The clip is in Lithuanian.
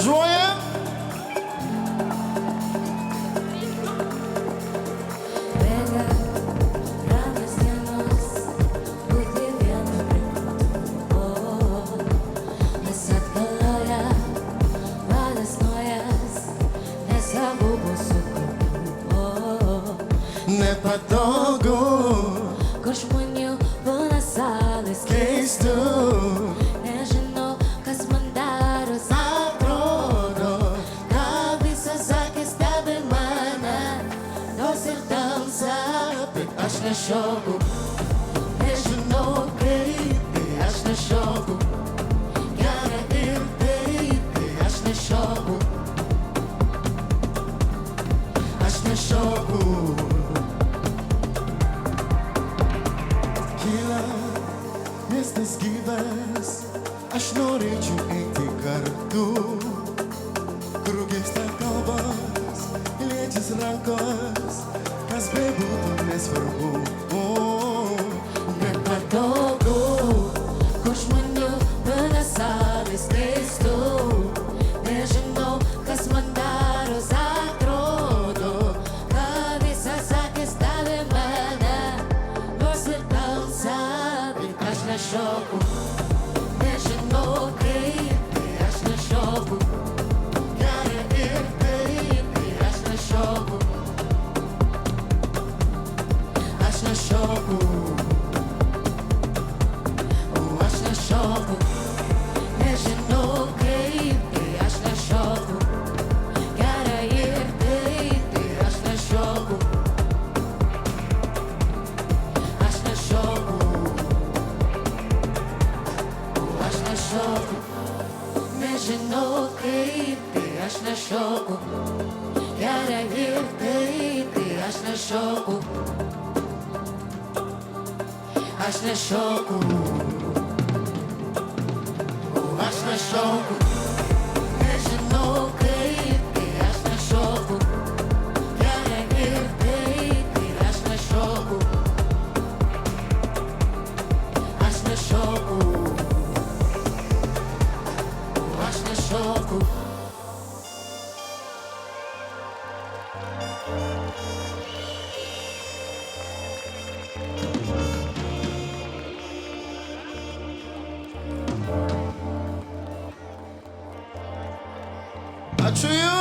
Троє. Не подолгу Кошманю понасали Кейсту Нежно космондару Запродо Кавіса захист тебе мене До серденця Ти аж на щоку Нежно Ти аж на щоку Я не ірпить Ти аж на щоку Аж на щоку Kila Estas givas Aš norėčiau eiti kartu Krūgims kalbas Lietis rankos Kas bebūtų nesvarbu Nepatogu Кошманю понасали скрізь Нежно kas man daros atrodo Kavisa sakis tave mane Nors ir tamsa Bet aš nešoku Nežinau kaip Tai aš nešoku Gera ir taip Tai aš nešoku Aš nešoku Aš nešoku Nežinau kaip Tai aš nešoku Gera ir taip Tai aš nešoku Aš nešoku Aš nešoku Nežinau kaip Tai aš nešoku Gera ir taip Tai aš nešoku Aš nešoku Aš nešoku Nežinau kaip Tai aš nešoku Gera ir taip Tai aš nešoku Aš nešoku Aš nešoku Ačiū jums.